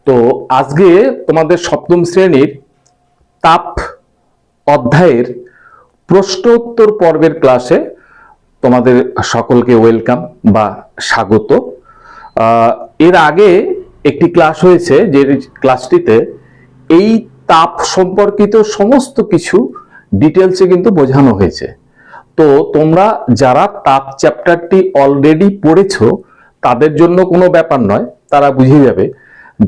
তো আজকে তোমাদের সপ্তম শ্রেণীর তাপ অধ্যায়ের প্রশ্ন উত্তর পর্বের ক্লাসে তোমাদের সকলকে ওয়েলকাম বা স্বাগত। এর আগে একটি ক্লাস হয়েছে, যে ক্লাসটিতে এই তাপ সম্পর্কিত সমস্ত কিছু ডিটেলসে কিন্তু বোঝানো হয়েছে। তো তোমরা যারা তাপ চ্যাপ্টারটি অলরেডি পড়েছো তাদের জন্য কোনো ব্যাপার নয়, তারা বুঝে যাবে।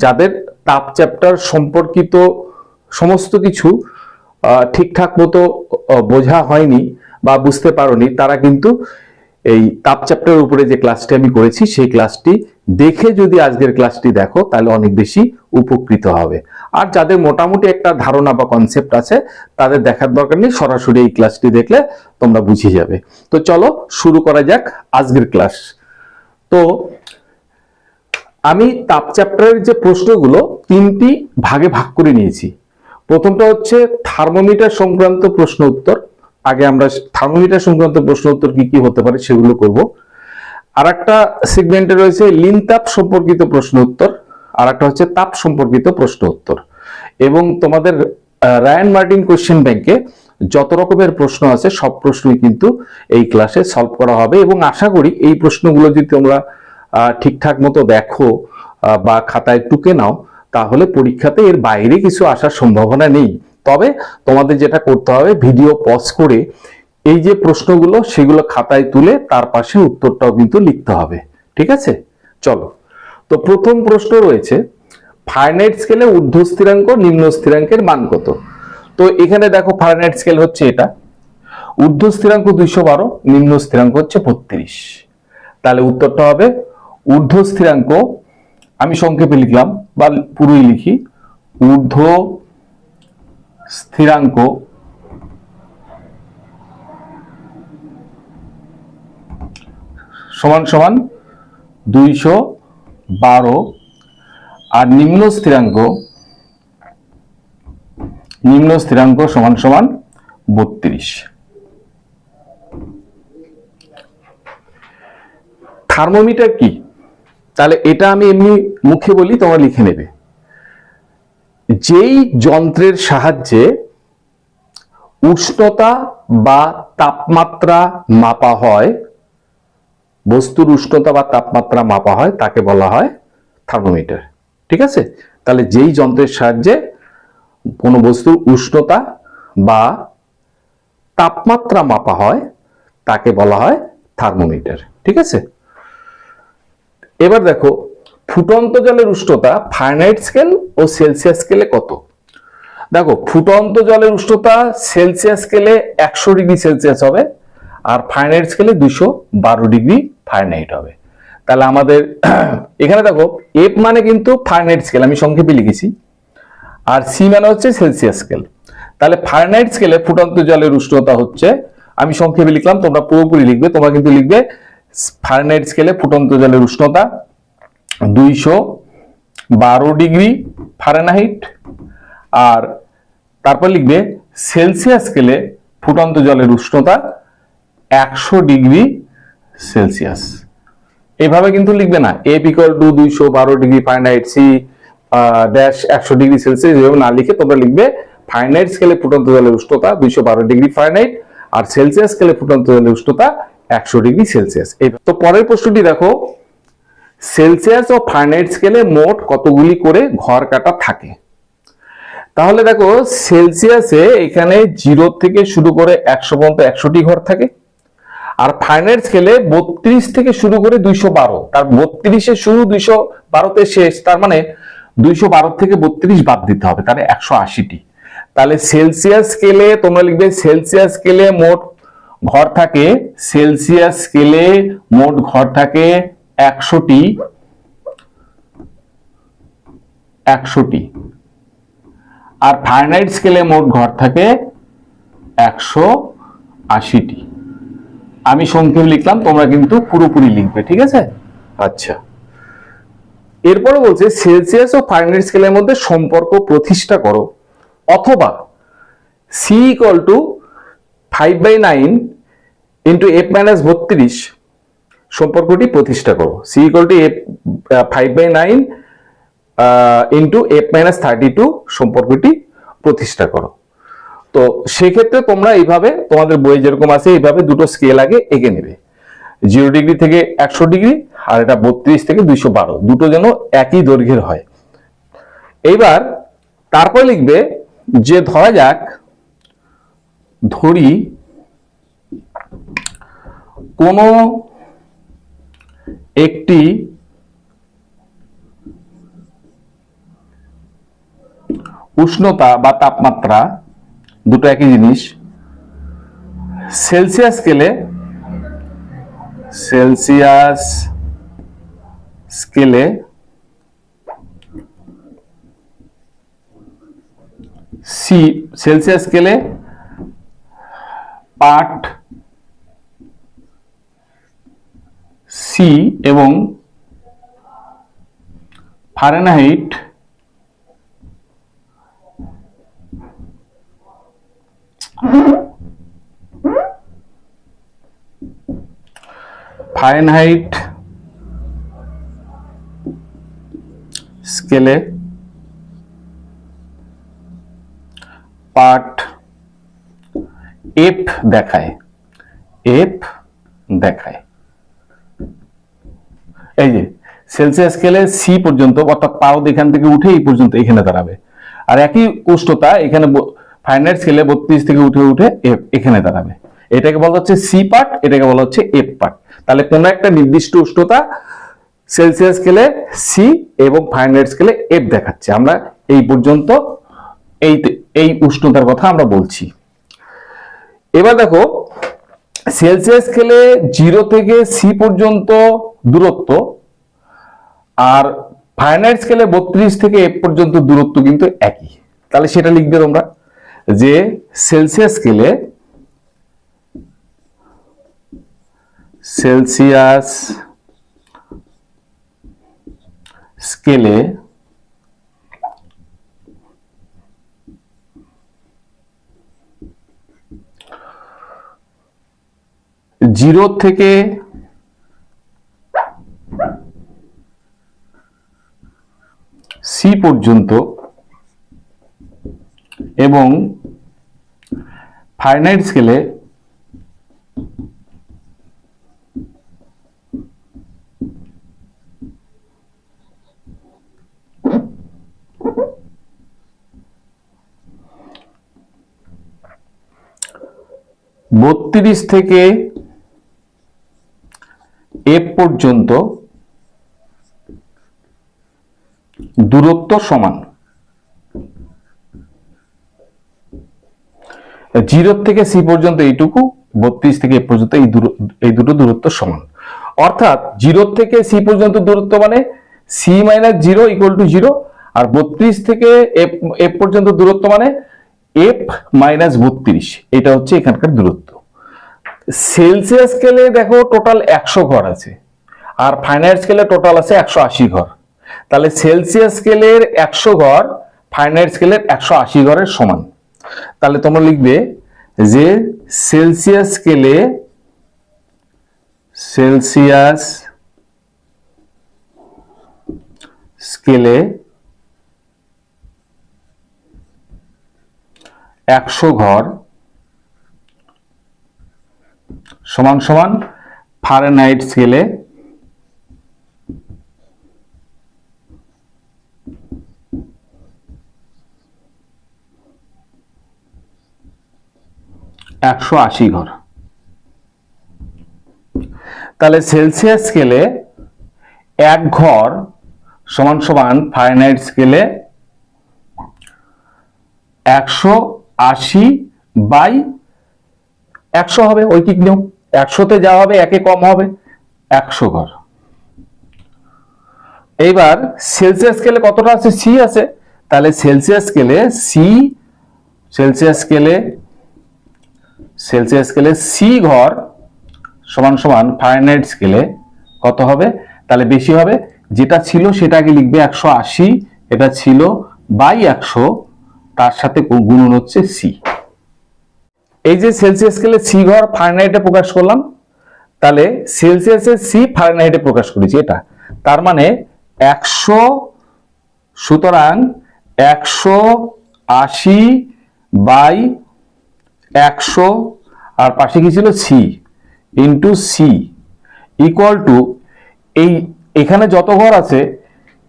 যাদের তাপ চ্যাপ্টার সম্পর্কিত সমস্ত কিছু ঠিকঠাক মতো বোঝা হয়নি বা বুঝতে পারোনি, তারা কিন্তু এই তাপ চ্যাপ্টারের উপরে যে ক্লাসটি আমি করেছি সেই ক্লাসটি দেখে যদি আজকের ক্লাসটি দেখো তাহলে অনেক বেশি উপকৃত হবে। আর যাদের মোটামুটি একটা ধারণা বা কনসেপ্ট আছে তাদের দেখার দরকার নেই, সরাসরি এই ক্লাসটি দেখলে তোমরা বুঝে যাবে। তো চলো শুরু করা যাক আজকের ক্লাস। তো আমি তাপ চ্যাপ্টারের যে প্রশ্নগুলো তিনটি ভাগে ভাগ করে নিয়েছি। প্রথমটা হচ্ছে থার্মোমিটার সংক্রান্ত প্রশ্ন উত্তর। আগে আমরা থার্মোমিটার সংক্রান্ত প্রশ্ন উত্তর কি কি হতে পারে সেগুলো করব। আর একটা সেগমেন্টে রয়েছে লিন তাপ সম্পর্কিত প্রশ্ন উত্তর, আর একটা হচ্ছে তাপ সম্পর্কিত প্রশ্ন উত্তর। এবং তোমাদের রায়ান মার্টিন কোশ্চেন ব্যাংকে যত রকমের প্রশ্ন আছে সব প্রশ্নই কিন্তু এই ক্লাসে সলভ করা হবে। এবং আশা করি এই প্রশ্নগুলো যদি তোমরা ঠিকঠাক মতো দেখো বা খাতায় টুকে নাও তাহলে পরীক্ষাতে এর বাইরে কিছু আসার সম্ভাবনা নেই। তবে তোমাদের যেটা করতে হবে, ভিডিও পজ করে এই যে প্রশ্নগুলো সেগুলো খাতায় তুলে তার পাশে উত্তরটাও কিন্তু লিখতে হবে, ঠিক আছে? চলো, তো প্রথম প্রশ্ন রয়েছে ফারেনহাইট স্কেলে ঊর্ধ্ব স্থিরাঙ্ক নিম্ন স্থিরাঙ্কের মান কত? তো এখানে দেখো ফারেনহাইট স্কেল হচ্ছে এটা, ঊর্ধ্ব স্থিরাঙ্ক 212, নিম্ন স্থিরাঙ্ক হচ্ছে 32। তাহলে উত্তরটা হবে ঊর্ধ্ব স্থিরাঙ্ক, আমি সংক্ষেপে লিখলাম বা পুরোই লিখি, ঊর্ধ্ব স্থিরাঙ্ক সমান সমান 212 আর নিম্ন স্থিরাঙ্ক সমান সমান 32। থার্মোমিটার কি? তাহলে এটা আমি এমনি মুখে বলি, তোমরা লিখে নেবে। যেই যন্ত্রের সাহায্যে উষ্ণতা বা তাপমাত্রা মাপা হয়, বস্তুর উষ্ণতা বা তাপমাত্রা মাপা হয়, তাকে বলা হয় থার্মোমিটার, ঠিক আছে? তাহলে যেই যন্ত্রের সাহায্যে কোনো বস্তুর উষ্ণতা বা তাপমাত্রা মাপা হয় তাকে বলা হয় থার্মোমিটার, ঠিক আছে? এবার দেখো ফুটন্ত জলের উষ্ণতা ফারেনহাইট স্কেল ও সেলসিয়াস স্কেলে কত? দেখো ফুটন্ত জলের উষ্ণতা সেলসিয়াস স্কেলে 100 ডিগ্রি সেলসিয়াস হবে আর ফারেনহাইট স্কেলে 212 ডিগ্রি ফারেনহাইট হবে। তাহলে আমাদের এখানে দেখো এফ মানে কিন্তু ফারেনহাইট স্কেল, আমি সংক্ষেপে লিখেছি, আর সি মানে হচ্ছে সেলসিয়াস স্কেল। তাহলে ফারেনহাইট স্কেলে ফুটন্ত জলের উষ্ণতা হচ্ছে, আমি সংক্ষেপে লিখলাম, তোমরা পুরোপুরি লিখবে। তোমরা কিন্তু লিখবে ফারেনহাইট স্কেলে ফুটন্ত জলের উষ্ণতা 212 ডিগ্রি ফারেনহাইট, আর তারপর লিখবে সেলসিয়াস স্কেলে ফুটন্ত জলের উষ্ণতা 100 ডিগ্রি সেলসিয়াস। এইভাবে কিন্তু লিখবে না F equal to 212 degree Fahrenheit, C dash 100 degree Celsius, এভাবে না লিখে তোমরা লিখবে ফারেনহাইট স্কেলে ফুটন্ত জলের উষ্ণতা 212 ডিগ্রি ফারেনহাইট আর সেলসিয়াস স্কেলে ফুটন্ত জলের উষ্ণতা 100 ডিগ্রি সেলসিয়াস। তো পরের প্রশ্নটি দেখো, সেলসিয়াস ও ফারেনহাইট স্কেলে মোট কতগুলি করে ঘর কাটা থাকে? তাহলে দেখো সেলসিয়াসে এখানে 0 থেকে শুরু করে 100 পর্যন্ত 100টি ঘর থাকে, আর ফারেনহাইট স্কেলে 32 থেকে শুরু করে 212, তার 32-এ শুরু 212-তে শেষ, তার মানে 212 থেকে 32 বাদ দিতে হবে, তাহলে 180টি। তাহলে সেলসিয়াস স্কেলে তোমরা লিখবে সেলসিয়াস স্কেলে মোট ঘর থাকে, সেলসিয়াস স্কেলে মোট ঘর থাকে 100টি, আর ফারেনহাইট স্কেলে মোট ঘর থাকে 180টি। আমি সংক্ষেপে লিখলাম, তোমরা কিন্তু পুরোপুরি লিখবে, ঠিক আছে? আচ্ছা, এরপরে বলছে সেলসিয়াস ও ফারেনহাইট স্কেলের মধ্যে সম্পর্ক প্রতিষ্ঠা করো, অথবা C equal to 5/9 into F minus 32 সম্পর্কটি প্রতিষ্ঠা করো। C equal to 5/9 into F-32 সম্পর্কটি প্রতিষ্ঠা করো। তো সেক্ষেত্রে তোমরা এইভাবে তোমাদের বইয়ে যেরকম আছে এইভাবে দুটো স্কেল আগে এঁকে নেবে, 0 ডিগ্রি থেকে 100 ডিগ্রি আর এটা 32 থেকে 212, দুটো যেন একই দৈর্ঘ্যের হয়। এইবার তারপর লিখবে যে ধরা যাক ধরি কোনো একটি উষ্ণতা বা তাপমাত্রা, দুটো একই জিনিস, সেলসিয়াস স্কেলে সেলসিয়াস স্কেলে পার্ট সি এবং ফারেনহাইট স্কেলে পার্ট এফ দেখায়, এই যে সেলসিয়াস স্কেলে সি পর্যন্ত, অর্থাৎ পারদ এখান থেকে উঠে এই পর্যন্ত এখানে দাঁড়াবে, আর একই উষ্ণতা এখানে ফারেনহাইট স্কেলে 32 থেকে উঠে এখানে দাঁড়াবে। এটাকে বলা হচ্ছে সি পার্ট, এটাকে বলা হচ্ছে এফ পার্ট। তাহলে কোন একটা নির্দিষ্ট উষ্ণতা সেলসিয়াস স্কেলে সি এবং ফারেনহাইট স্কেলে এফ দেখাচ্ছে। আমরা এই পর্যন্ত এই উষ্ণতার কথা আমরা বলছি। এবার দেখো সেলসিয়াস স্কেলে 0 থেকে সি পর্যন্ত দূরত্ব আর ফারেনহাইট স্কেলে 32 থেকে এফ পর্যন্ত দূরত্ব কিন্তু একই। তাহলে সেটা লিখবে তোমরা যে সেলসিয়াস স্কেলে 0 থেকে সি পর্যন্ত এবং ফারেনহাইট স্কেলে 32 থেকে এফ পর্যন্ত দূরত্ব সমান। 0 থেকে সি পর্যন্ত এইটুকু, 32 থেকে এফ পর্যন্ত এই দুটো দূরত্ব সমান। অর্থাৎ 0 থেকে সি পর্যন্ত দূরত্ব মানে সি মাইনাস 0 ইকুয়াল টু 0, আর 32 থেকে এফ পর্যন্ত দূরত্ব মানে এফ মাইনাস 32, এটা হচ্ছে এখানকার দূরত্ব। সেলসিয়াস স্কেলে দেখো টোটাল 100 ঘর আছে আর ফারেনহাইট স্কেলে টোটাল আছে 180 ঘর। তাহলে সেলসিয়াস স্কেলের 100 ঘর ফারেনহাইট স্কেলের 180 ঘরের সমান। তাহলে তোমরা লিখবে যে সেলসিয়াস স্কেলে 100 ঘর সমান সমান ফারেনহাইট স্কেলে 180 ঘর। তাহলে সেলসিয়াস স্কেলে 1 ঘর সমান সমান ফারেনহাইট স্কেলে 180 বাই 100 হবে, ঐকিক নিয়ম। 100তে যাওয়া হবে, একে কম হবে, 100 ঘর। এইবার সেলসিয়াস স্কেলে কতটা আছে? সি আছে। তাহলে সেলসিয়াস স্কেলে সি ঘর সমান সমান ফারেনহাইট স্কেলে কত হবে? তাহলে বেশি হবে, যেটা ছিল সেটাকে লিখবে 180, এটা ছিল বাই 100, তার সাথে গুণন হচ্ছে সি। এই যে সেলসিয়াস স্কেলে সি ঘর ফারেনহাইটে প্রকাশ করলাম, তাহলে সেলসিয়াসের সি ফারেনহাইটে প্রকাশ করেছি এটা, তার মানে 100 সুতরাং 180/100 আর পাশে কি ছিল C into C equal to এখানে যত ঘর আছে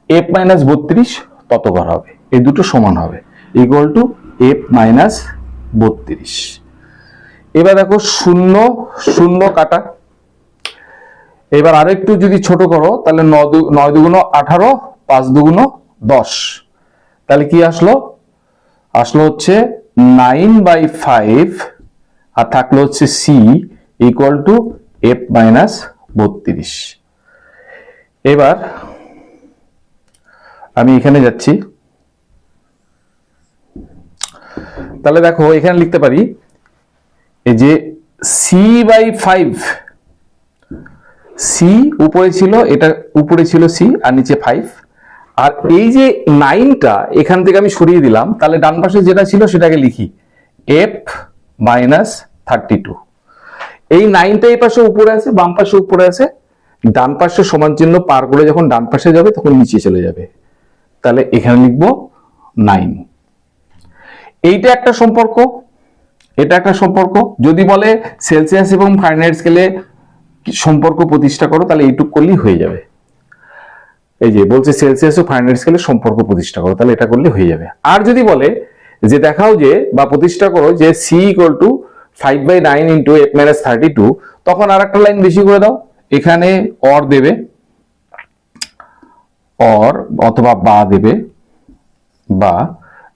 f মাইনাস 32 তত ঘর হবে, এই দুটো সমান হবে, ইকুয়াল টু f মাইনাস 32। এবার দেখো 0 0 কাটা। এবার আরেকটু যদি ছোট করো তাহলে 9 দুগুণ 18, 5 দুগুণ 10, তাহলে কি আসলো হচ্ছে 9/5 আর থাকলো হচ্ছে C equal to f minus 32। এবার আমি এখানে যাচ্ছি, তাহলে দেখো এখানে লিখতে পারি এই যে c/5, সি উপরে ছিল, এটা উপরে ছিল সি আর নিচে 5, আর এই যে 9টা এখান থেকে আমি সরিয়ে দিলাম, তাহলে ডান পাশে যেটা ছিল সেটাকে লিখি f মাইনাস 32। এই 9টা এই পাশে উপরে আছে, বাম পাশে উপরে আছে, ডান পাশে সমান চিহ্ন পার করে যখন ডান পাশে যাবে তখন নিচে চলে যাবে, তাহলে এখানে লিখবো 9। এইটা একটা সম্পর্ক, এটা একটা সম্পর্ক। যদি বলে সেলসিয়াস এবং ফারেনহাইট স্কেলে সম্পর্ক প্রতিষ্ঠা করো, তাহলে এইটুক করলেই হয়ে যাবে। এই যে বলছে সেলসিয়াস ও ফারেনহাইট স্কেলে সম্পর্ক প্রতিষ্ঠা করো, তাহলে এটা করলে হয়ে যাবে। আর যদি বলে যে দেখাও যে বা প্রতিষ্ঠা করো যে c equal to 5/9 into f minus 32, তখন আর একটা লাইন বেশি করে দাও, এখানে অর দেবে, অর অথবা বা দেবে, বা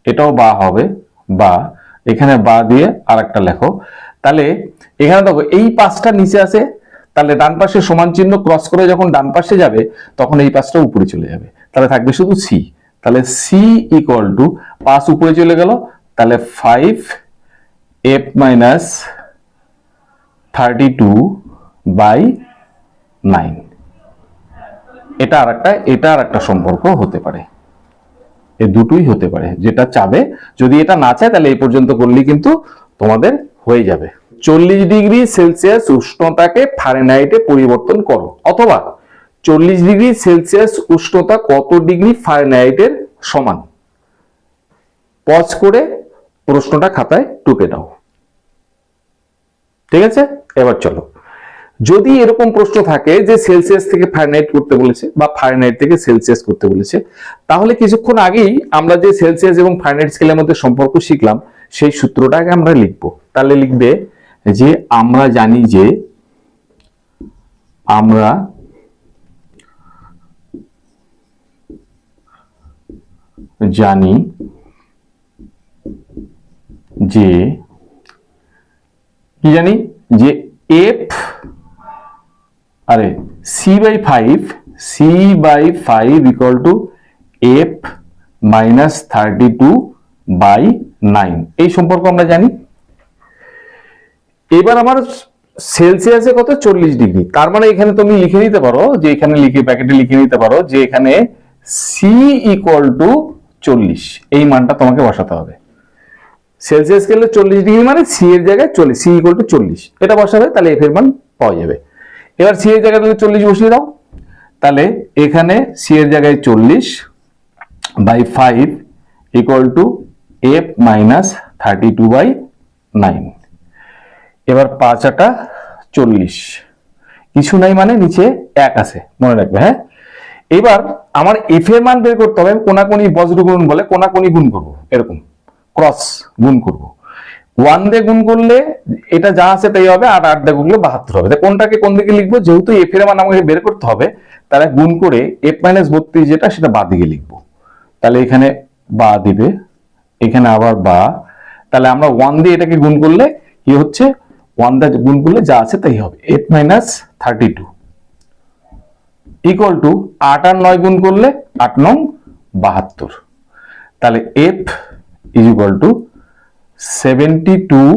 এটাও বা হবে, বা এখানে বা দিয়ে আর একটা লেখো। তাহলে এখানে দেখো এই পাঁচটা নিচে আছে, তাহলে ডান পাশে সমান চিহ্ন ক্রস করে যখন ডান পাশে যাবে তখন এই পাঁচটা উপরে চলে যাবে, তাহলে থাকবে শুধু সি। তাহলে সি ইকুয়াল টু 5 উপরে চলে গেল, তাহলে 5f মাইনাস 32/9। এটা আর একটা সম্পর্ক হতে পারে, এই দুটোই হতে পারে, যেটা চাবে। যদি এটা না চায় তাহলে এই পর্যন্ত করলেই কিন্তু তোমাদের হয়ে যাবে। 40 ডিগ্রি সেলসিয়াস উষ্ণতাকে ফারেনহাইটে পরিবর্তন করো, অথবা 40 ডিগ্রি সেলসিয়াস উষ্ণতা কত ডিগ্রি ফারেনহাইটের সমান। পজ করে প্রশ্নটা খাতায় টুকে দাও, ঠিক আছে? এবার চলো, যদি এরকম প্রশ্ন থাকে যে সেলসিয়াস থেকে ফারেনহাইট করতে বলেছে বা ফারেনহাইট থেকে সেলসিয়াস করতে বলেছে, তাহলে কিছুক্ষণ আগেই আমরা যে সেলসিয়াস এবং ফারেনহাইট স্কেলের মধ্যে সম্পর্ক শিখলাম সেই সূত্রটাকে আমরা লিখবো। তাহলে লিখবে যে আমরা জানি যে কি জানি যে f আরে c/5 equal to f minus 32/9, এই সম্পর্ক আমরা জানি। এবার আমার সেলসিয়াসে কত 40 ডিগ্রি, তার মানে এখানে তুমি লিখে নিতে পারো যে এখানে প্যাকেটে লিখে নিতে পারো যে এখানে c ইকুয়াল টু 40, এই মানটা তোমাকে বসাতে হবে। সেলসিয়াস স্কেলে 40 ডিগ্রি মানে সি এর জায়গায় 40, সি ইকুয়াল টু 40, এটা বসাবে, তাহলে এফ এর মান পাওয়া যাবে। এবার সি এর জায়গায় তাহলে 40 বসিয়ে দাও, তাহলে এখানে সি এর জায়গায় 40/5 ইকুয়াল টু এফ মাইনাস 32/9। এবার 5 × 40, কিছু নাই মানে নিচে 1 আছে, মনে রাখবে। হ্যাঁ, এবার আমার এফ এর মান বের করতে হবে, কোনাকুনি বজ্রগুণ বলে, কোনাকুনি গুণ করব, এরকম ক্রস গুণ করব। 1 দিয়ে গুণ করলে এটা যা আছে তাই হবে, আর 8 দিয়ে গুণ করলে 72 হবে। কোনটাকে কোন দিকে লিখবো, যেহেতু এফ এর মান আমাকে বের করতে হবে, তাহলে গুণ করে f মাইনাস 32 যেটা সেটা বাঁ দিকে লিখবো। তাহলে এখানে বা দিবে, এখানে আবার বা, তাহলে আমরা 1 দিয়ে এটাকে গুণ করলে কি হচ্ছে, 1 দিয়ে গুণ করলে যা আছে তাই হবে, f মাইনাস 32 ইকুয়াল টু 8 আর 9 গুণ করলে 8 9 72, তাহলে f ইজ ইকুয়াল টু 72।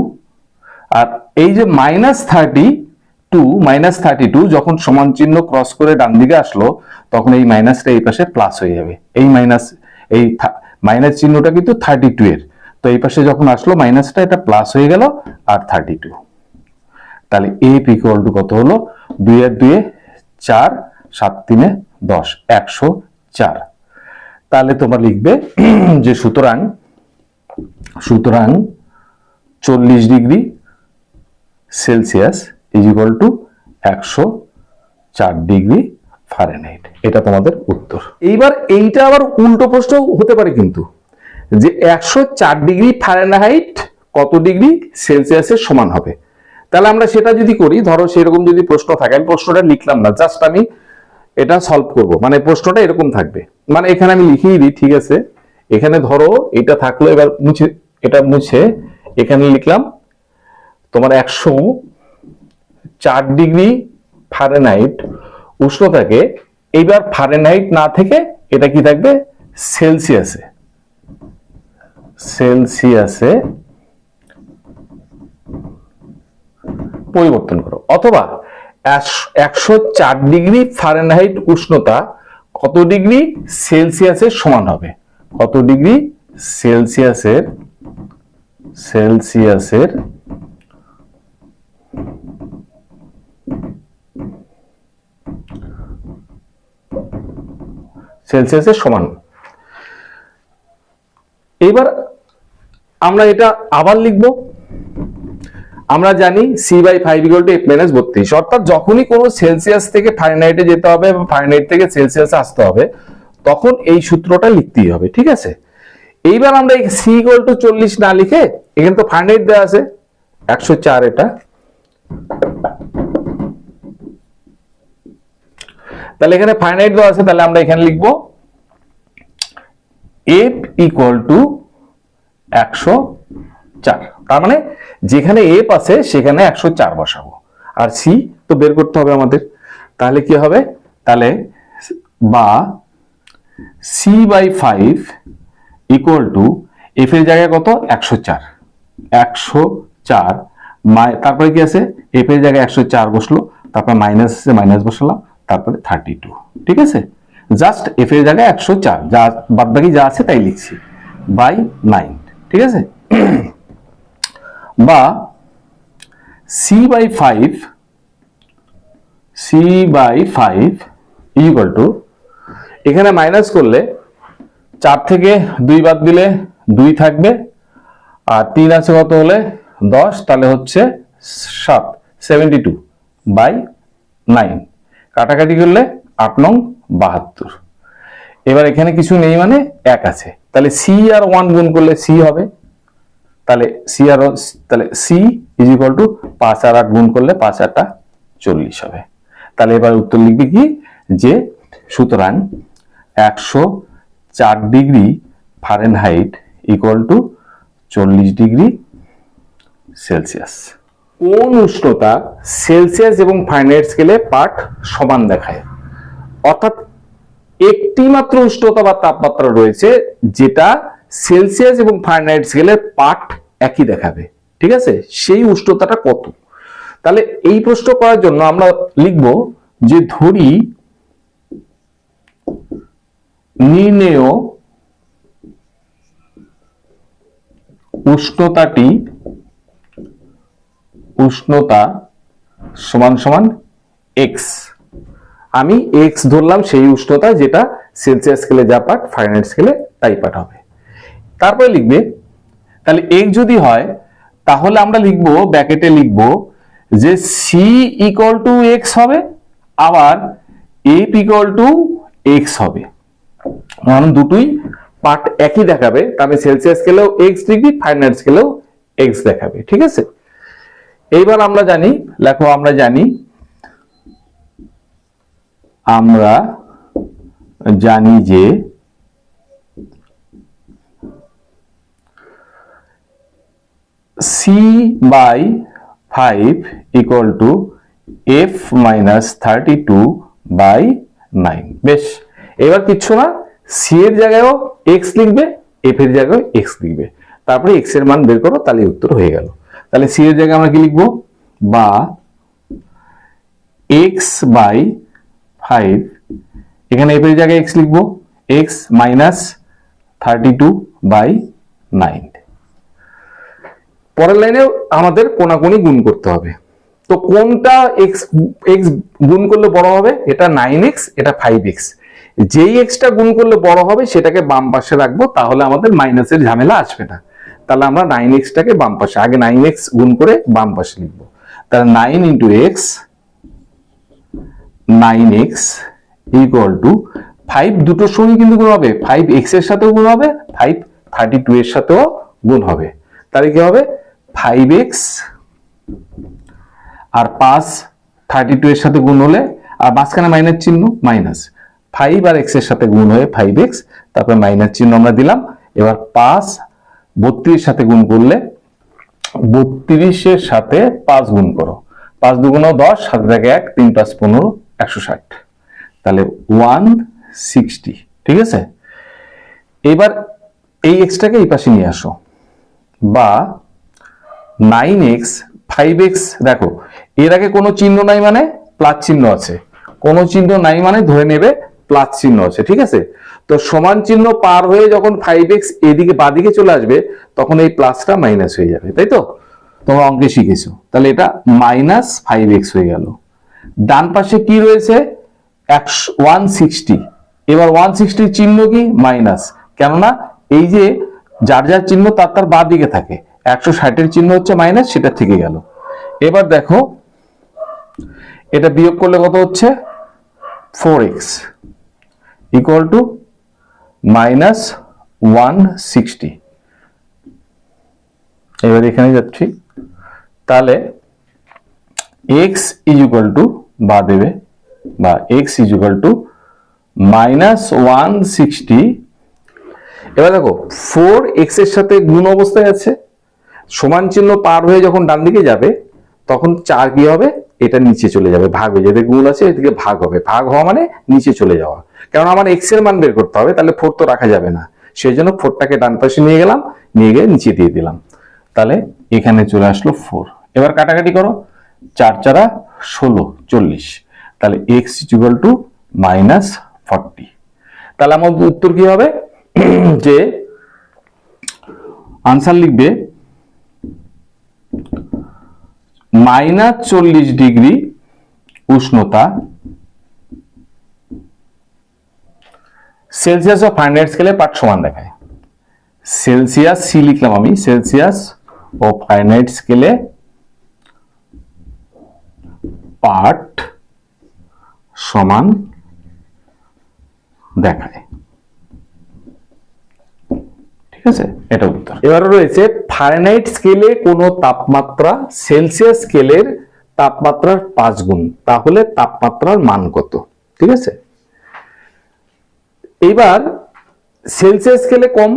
আর এই যে -32 যখন সমান চিহ্ন ক্রস করে ডান দিকে আসলো, তখন এই মাইনাসটা এই পাশে প্লাস হয়ে যাবে। এই মাইনাস চিহ্নটা কিন্তু 32 এর, তো এই পাশে যখন আসলো মাইনাসটা, এটা প্লাস হয়ে গেল আর 32। তাহলে f ইকুয়াল টু কত হলো, 2 আর 2 4, 7 3 10, 104। তাহলে তোমরা লিখবে যে সুতরাং 40 degree Celsius is equal to 104 degree Fahrenheit. এটা তোমাদের উত্তর। এইবার এইটা আবার উল্টো প্রশ্ন হতে পারে কিন্তু, যে 104 ডিগ্রি ফারেনহাইট কত ডিগ্রি সেলসিয়াসের সমান হবে। তাহলে আমরা সেটা যদি করি, ধরো সেরকম যদি প্রশ্ন থাকে, আমি প্রশ্নটা লিখলাম না, জাস্ট আমি এটা সলভ করব। মানে প্রশ্নটা এরকম থাকবে, মানে এখানে আমি লিখিয়ে দিই, ঠিক আছে। এখানে ধরো এটা থাকলো, এবার এটা মুছে এখানে লিখলাম তোমার 104 ডিগ্রি ফারেনহাইট উষ্ণতাকে, এইবার ফারেনহাইট না থেকে এটা কি থাকবে, সেলসিয়াসে পরিবর্তন করো। অথবা 104 ডিগ্রি ফারেনহাইট উষ্ণতা কত ডিগ্রি সেলসিয়াসের সমান হবে, কত ডিগ্রি সেলসিয়াসের সমান। এবার আমরা এটা আবার লিখব। আমরা জানি C/5 = 8 - 32, অর্থাৎ যখনই কোনো সেলসিয়াস থেকে ফারেনহাইটে যেতে হবে বা ফারেনহাইট থেকে সেলসিয়াসে আসতে হবে, তখন এই সূত্রটা লিখতেই হবে, ঠিক আছে। এইবার আমরা C = 40 না লিখে, এখানে তো ফারেনহাইট দেওয়া আছে 104, এটা তাহলে এখানে ফারেনহাইট দেওয়া আছে, তাহলে আমরা এখানে লিখবো F = 104। তার মানে যেখানে F আছে সেখানে 104 বসাবো, আর C তো বের করতে হবে আমাদের। তাহলে কি হবে, তাহলে বা C/5 = F এর জায়গায় কত, 104, তারপরে কি আছে, F এর জায়গায় 104 বসলো, তারপর মাইনাস আছে, মাইনাস বসালাম, তারপরে 32, ঠিক আছে। জাস্ট F এর জায়গায় 104, যা বাদ বাকি যা আছে তাই লিখছি, বাই 9, ঠিক আছে। বা C/5 = এখানে মাইনাস করলে 4 থেকে 2 বাদ দিলে 2 থাকবে, আর 3 আছে কত হলে 10, তাহলে হচ্ছে 72/9, কাটাকাটি করলে 8 নং 72। এবার এখানে কিছু নেই, মানে 1 আছে, তাহলে C আর 1 গুণ করলে C হবে, তাহলে C = 5 আর 8 গুণ করলে 5 × 8 = 40 হবে। তাহলে এবার উত্তর লিখবে কি, যে সুতরাং 104 ডিগ্রি ফারেনহাইট = 40 ডিগ্রি সেলসিয়াস। কোন উষ্ণতা সেলসিয়াস এবং ফারেনহাইট স্কেলে পাঠ সমান দেখায়? অর্থাৎ একটি মাত্র উষ্ণতা বা তাপমাত্রা রয়েছে যেটা সেলসিয়াস এবং ফারেনহাইট স্কেলের পাঠ একই দেখাবে, ঠিক আছে, সেই উষ্ণতাটা কত? তাহলে এই প্রশ্ন করার জন্য আমরা লিখব যে ধরি নির্ণেয় উষ্ণতা সমান সমান x। আমি x ধরলাম সেই উষ্ণতা যেটা সেলসিয়াস স্কেলে যা পাঠ ফারেনহাইট স্কেলে তাই পাঠ হবে। তারপরে লিখবে, তাহলে x যদি হয় তাহলে আমরা লিখবো, ব্র্যাকেটে লিখবো যে C = x হবে, আবার F = x হবে, কারণ দুটোই পাঠ একই দেখাবে, তবে সেলসিয়াস স্কেলেও x ডিগ্রি, ফারেনহাইট স্কেলেও x দেখাবে, ঠিক আছে। এইবার আমরা জানি, লেখো, আমরা জানি যে C/5 = F - 32/9। বেশ, এবার কিচ্ছু না, C এর জায়গায়ও x লিখবে, F এর জায়গায় x লিখবে, তারপরে x এর মান বের করো, তাহলে উত্তর হয়ে গেল। তাহলে C এর জায়গায় আমরা কি লিখবো, বা x/5, এখানে F এর জায়গায় x লিখবো, x - 32/9। পরের লাইনেও আমাদের কোনাকুনি গুণ করতে হবে। তো কোনটা x গুণ করলে বড় হবে, এটা 9x, এটা 5x। যেই এক্সটা গুণ করলে বড় হবে সেটাকে বাম পাশে রাখবো, তাহলে আমাদের মাইনাসের ঝামেলা আসবে না। তাহলে আমরা 9x-টাকে বাম পাশে, আগে 9x গুণ করে বাম পাশে লিখবো। তাহলে 9 into x, 9x equal to 5, দুটোর সঙ্গে কিন্তু গুণ হবে, 5x এর সাথেও গুণ হবে, 5 32 এর সাথেও গুণ হবে। তাহলে কি হবে 5x আর 5 32 এর সাথে গুণ হলে, আর মাঝখানে মাইনাস চিহ্ন, মাইনাস 5 আর x এর সাথে গুণ হয়ে 5x, তারপরে মাইনাস চিহ্ন আমরা দিলাম। এবার 5 32 এর সাথে গুণ করলে, 32 এর সাথে 5 গুণ করো, 5 দুগুণ 10, সাথে থাকে 1, 3 5 15, 160, তাহলে 160। ঠিক আছে, এবার এই এক্সটাকে এই পাশে নিয়ে আসো, বা 9x 5x, দেখো এর আগে কোনো চিহ্ন নাই মানে প্লাস চিহ্ন আছে, কোনো চিহ্ন নাই মানে ধরে নেবে প্লাস চিহ্ন আছে। ঠিক আছে, তো সমান চিহ্ন পার হয়ে যখন 5x এদিকে বাদিকে চলে আসবে, তখন এই প্লাসটা মাইনাস হয়ে যাবে, তাই তো? তোমরা অঙ্কে শিখেছো। তাহলে এটা মাইনাস 5x হয়ে গেল। ডান পাশে কি রয়েছে 160, এবার 160 চিহ্ন কি মাইনাস, কেননা এই যে যার যার চিহ্ন তার তার বাঁ দিকে থাকে, 160 চিহ্ন হচ্ছে মাইনাস, সেটা থেকে গেল। এবার দেখো এটা বিয়োগ করলে কত হচ্ছে, 4x ইকুয়াল টু মাইনাস 160। এবার এখানে যাচ্ছি, তাহলে x ইজ ইকুয়াল টু, বা দেবে, বা x is equal to minus 160। এবার দেখো 4x এর সাথে গুণ অবস্থায় আছে, সমান চিহ্ন পার হয়ে যখন ডান দিকে যাবে, তখন 4 কি হবে, এটা নিচে চলে যাবে, ভাগ হয়ে যাবে, গুণ আছে এদিকে ভাগ হবে, ভাগ হওয়া মানে নিচে চলে যাওয়া, কারণ আমার x এর মান বের করতে হবে, তাহলে 4 তো রাখা যাবে না, সেই জন্য 4টাকে ডান পাশে নিয়ে গেলাম, নিয়ে গিয়ে নিচে দিয়ে দিলাম। তাহলে এখানে চলে আসলো 4। এবার কাটাকাটি করো, 4 4 16, 40, তাহলে x ইকুয়াল টু মাইনাস 40। তাহলে আমাদের উত্তর কি হবে, যে আনসার লিখবে মাইনাস 40 ডিগ্রি উষ্ণতা সেলসিয়াস ও ফারেনহাইট স্কেলে পাঠ সমান দেখায়। সেলসিয়াস সি লিখলাম আমি, সেলসিয়াস ও ফারেনহাইট স্কেলে পাঠ সমান দেখায়। ঠিক আছে, এটা উত্তর। এবারে রয়েছে ফারেনহাইট স্কেলে কোন তাপমাত্রা সেলসিয়াস স্কেলের তাপমাত্রার 5 গুণ, তাহলে তাপমাত্রার মান কত? ঠিক আছে, এবার সেলসিয়াস স্কেলে কম,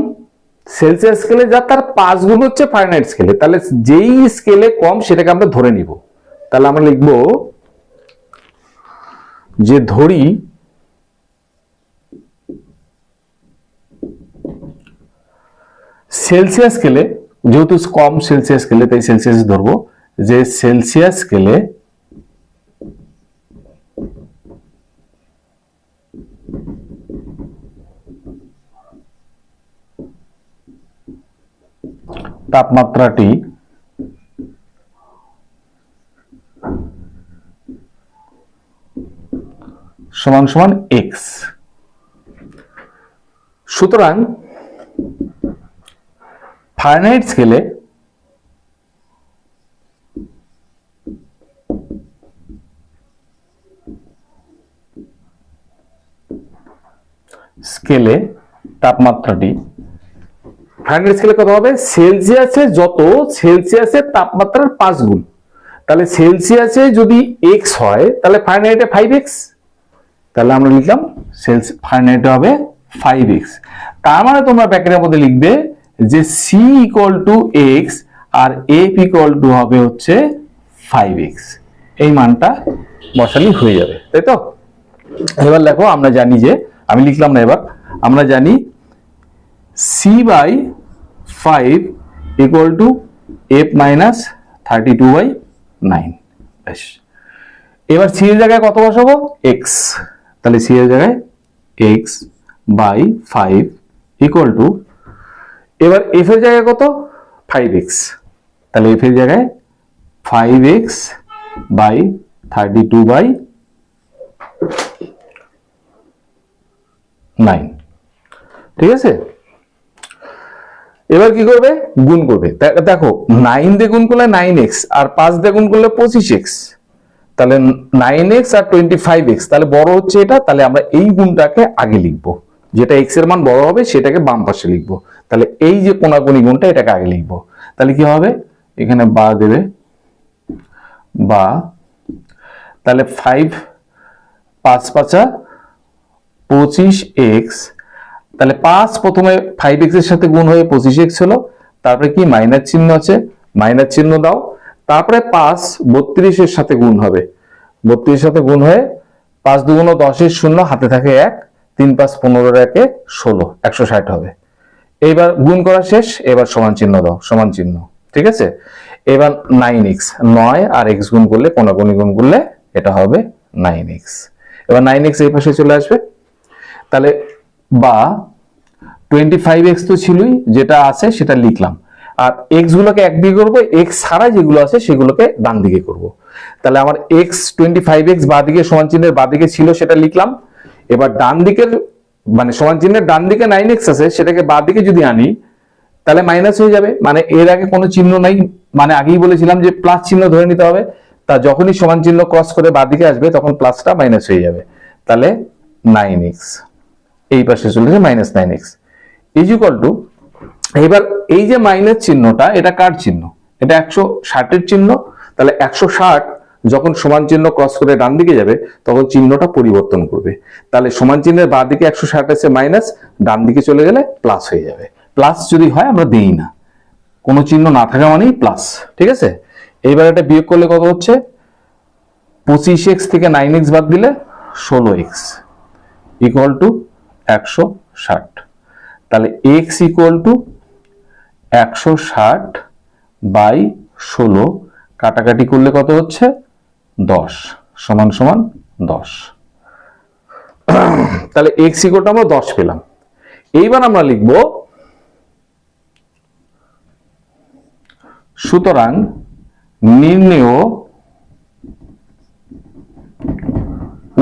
সেলসিয়াস স্কেলে যা তার 5 গুণ হচ্ছে ফারেনহাইট স্কেলে, তাহলে যেই স্কেলে কম সেটাকে আমরা ধরে নিব। তাহলে আমরা লিখব যে ধরি সেলসিয়াস স্কেলে, যেহেতু কম সেলসিয়াস স্কেলে তাই সেলসিয়াস ধরবো, যে সেলসিয়াস স্কেলে তাপমাত্রাটি সমান সমান x। সুতরাং ফারেনহাইট স্কেলে তাপমাত্রাটি ফারেনহাইট স্কেলে কত হবে, সেলসিয়াসে যত সেলসিয়াসের তাপমাত্রার 5 গুণ, তাহলে সেলসিয়াসে যদি x হয় তাহলে ফারেনহাইটে 5x, তাহলে আমরা লিখলাম ফারেনহাইটে হবে 5x। তার মানে তোমরা ব্র্যাকেটের মধ্যে লিখবে যে c ইকুয়াল টু x আর f ইকুয়াল টু হবে হচ্ছে 5x, এই মানটা বসালেই হয়ে যাবে, তাই তো? এবার দেখো আমরা জানি যে, আমি লিখলাম না, এবার আমরা জানি c by 5 equal to f minus 32/9। বেশ, এবার c এর জায়গায় কত বসাবো, x, তাহলে c এর জায়গায় x বাই 5 ইকুয়াল টু, এবার f এর জায়গায় কত, 5x, তাহলে f এর জায়গায় 5x বাই 32/9। 9। ঠিক আছে, এবার কি করবে, গুণ করবে। দেখো 9 দিয়ে গুণ করলে 9x আর 5 দিয়ে গুণ করলে 25x, তাহলে 9x আর 25x, তাহলে বড় হচ্ছে এটা, তাহলে আমরা এই গুণটাকে আগে লিখবো, যেটা x এর মান বড় হবে সেটাকে বাম পাশে লিখবো। তাহলে এই যে কোণাকুণি গুণটা এটাকে আগে লিখবো। তাহলে কি হবে, এখানে বা দেবে, বা তাহলে 5 5 5 25x, তাহলে 5 প্রথমে 5x এর সাথে গুণ হয়ে 25x হলো, তারপরে কি মাইনাস চিহ্ন আছে, মাইনাস চিহ্ন দাও, তারপরে 5 32 এর সাথে গুণ হবে, 32 এর সাথে গুণ হয়ে 5 2 10 এর শূন্য, হাতে থাকে 1, 3 5 15 এর 16, 160 হবে। এবার গুণ করা শেষ, এবার সমান চিহ্ন দাও, সমান চিহ্ন। ঠিক আছে, এবার 9x, 9 আর x গুণ করলে, কোণাকুণি গুণ করলে এটা হবে 9x। এবার 9x এই পাশে চলে আসবে, তাহলে বা 25x তো ছিলই, যেটা আছে সেটা লিখলাম, আর x গুলোকে একদিকে করবো, x ছাড়া যেগুলো আছে সেগুলোকে ডান দিকে করব। তাহলে আমার x 25x বাঁ দিকে সমান চিহ্নের বাঁ দিকে ছিল সেটা লিখলাম। এবার ডান দিকের মানে সমান চিহ্নের ডান দিকে 9x আছে, সেটাকে বাঁ দিকে যদি আনি তাহলে মাইনাস হয়ে যাবে, মানে এর আগে কোনো চিহ্ন নাই, মানে আগেই বলেছিলাম যে প্লাস চিহ্ন ধরে নিতে হবে, তা যখনই সমান চিহ্ন ক্রস করে বাঁ দিকে আসবে তখন প্লাসটা মাইনাস হয়ে যাবে। তাহলে 9x এই পাশে চলে যাবে, minus 9x is equal to, এবার এই যে মাইনাস চিহ্নটা এটা কার চিহ্ন, এটা 160 এর চিহ্ন। তাহলে 160 যখন সমান চিহ্ন ক্রস করে ডান দিকে যাবে তখন চিহ্নটা পরিবর্তন করবে, তাহলে সমান চিহ্নের বাঁ দিকে 160 আছে মাইনাস, ডান দিকে চলে গেলে প্লাস হয়ে যাবে। প্লাস যদি হয় আমরা দেই না, কোনো চিহ্ন না থাকা মানেই প্লাস। ঠিক আছে, এইবার এটা বিয়োগ করলে কত হচ্ছে, 25x থেকে 9x বাদ দিলে 16x ইকুয়াল টু 160। তাহলে x ইকুয়াল টু 160 বাই 16, কাটাকাটি করলে কত হচ্ছে 10, সমান সমান 10। তাহলে x ইকুয়াল টু আমরা 10 পেলাম। এইবার আমরা লিখব, সুতরাং নির্ণেয়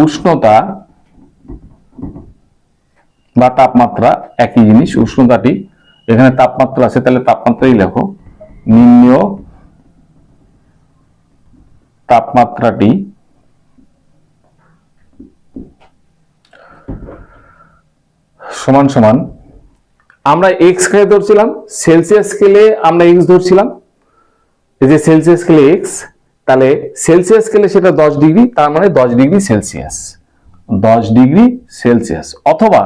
উষ্ণতা বা তাপমাত্রা একই জিনিস, উষ্ণতাটি, এখানে তাপমাত্রা আছে তাহলে তাপমাত্রাই লেখো, নির্ণেয় তাপমাত্রাটি সমান সমান, আমরা x কে ধরছিলাম, সেলসিয়াস স্কেলে আমরা x ধরছিলাম, এই যে সেলসিয়াস স্কেলে x, তাহলে সেলসিয়াস স্কেলে সেটা 10 ডিগ্রি, তার মানে 10 ডিগ্রি সেলসিয়াস, 10 ডিগ্রি সেলসিয়াস, অথবা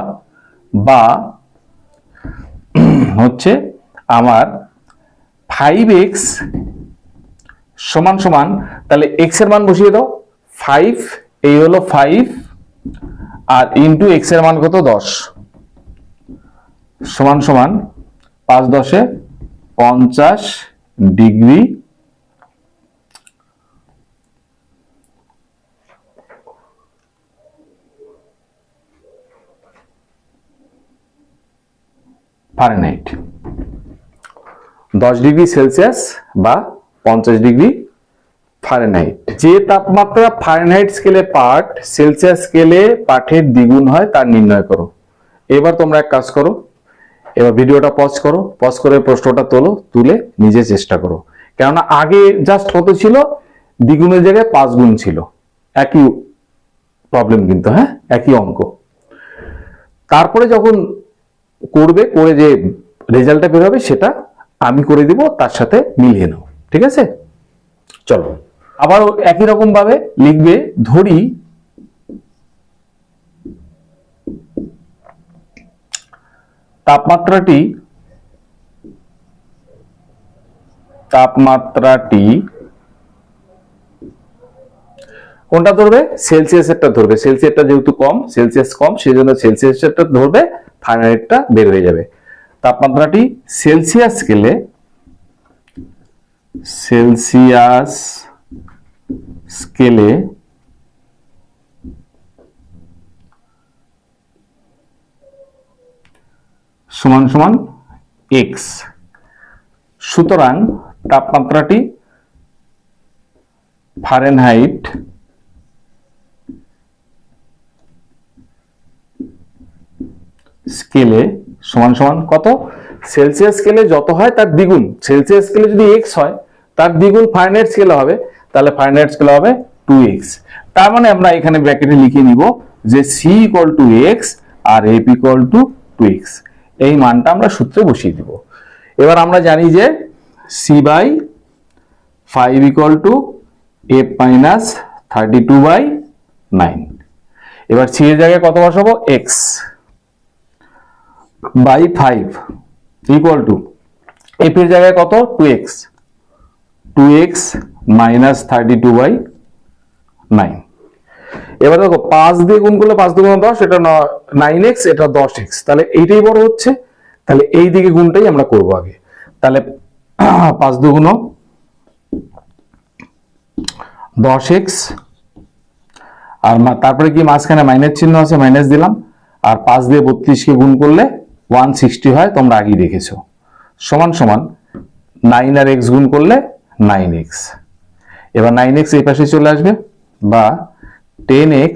বা হচ্ছে আমার 5x সমান সমান, তাহলে x এর মান বসিয়ে দাও 5, এই হলো 5 আর ইনটু x এর মান কত 10, সমান সমান 5 10 50 ডিগ্রি ফারেনহাইট, 10 ডিগ্রি সেলসিয়াস বা 50 ডিগ্রি ফারেনহাইট। যে তাপমাত্রা ফারেনহাইট স্কেলে পাঠ, সেলসিয়াস স্কেলে পাঠের দ্বিগুণ হয় তা নির্ণয় করো। এবার তোমরা এক কাজ করো, এবার ভিডিওটা পজ করো, পজ করে প্রশ্নটা তোলো, তুলে নিজে চেষ্টা করো, কেননা আগে জাস্ট কত ছিল, দ্বিগুণের জায়গায় 5 গুণ ছিল, একই প্রবলেম কিন্তু, হ্যাঁ একই অঙ্ক। তারপরে যখন করবে, করে যে রেজাল্টটা বের হবে সেটা আমি করে দিব, তার সাথে মিলিয়ে নাও। ঠিক আছে, চলো আবারও একই রকম ভাবে লিখবে, ধরি তাপমাত্রাটি কোনটা ধরবে, সেলসিয়াসেরটা ধরবে, সেলসিয়াসটা যেহেতু কম, সেলসিয়াস কম, সেই জন্য সেলসিয়াসেরটা ধরবে, ফারেনহাইটটা বের হয়ে যাবে। তাপমাত্রাটি সেলসিয়াস স্কেলে সমান সমান x, সুতরাং তাপমাত্রাটি ফারেনহাইট স্কেলে সমান সমান কত, সেলসিয়াস স্কেলে যত হয় তার দ্বিগুণ, সেলসিয়াস স্কেলে যদি x হয় তার দ্বিগুণ ফারেনহাইট স্কেলে হবে, তাহলে ফারেনহাইট স্কেলে হবে 2x। তার মানে আমরা এখানে ব্র্যাকেটে লিখে নিব যে c ইকুয়াল টু x আর f ইকুয়াল টু 2x, এই মানটা আমরা সূত্রে বসিয়ে দিব। এবার আমরা জানি যে c by 5 equal to f minus 32/9। এবার c এর জায়গায় কত বসাবো, x by 5 equal to f এর জায়গায় কত, 2x মাইনাস 32/9। এবার দেখো 5 দিয়ে গুণ করলে 5 দুগুণ 10, এটা 9x, এটা 10x, তাহলে এইটাই বড় হচ্ছে, তাহলে এই দিকে গুণটাই আমরা করব আগে। তাহলে 5 দুগুণ 10x, আর তারপরে কি মাঝখানে মাইনাস চিহ্ন আছে, মাইনাস দিলাম, আর 5 দিয়ে 32 কে গুণ করলে 160 হয়, তোমরা আগেই দেখেছো, সমান সমান 9 আর x গুণ করলে 9x। এবার 9x এই পাশে চলে আসবে, বা 10x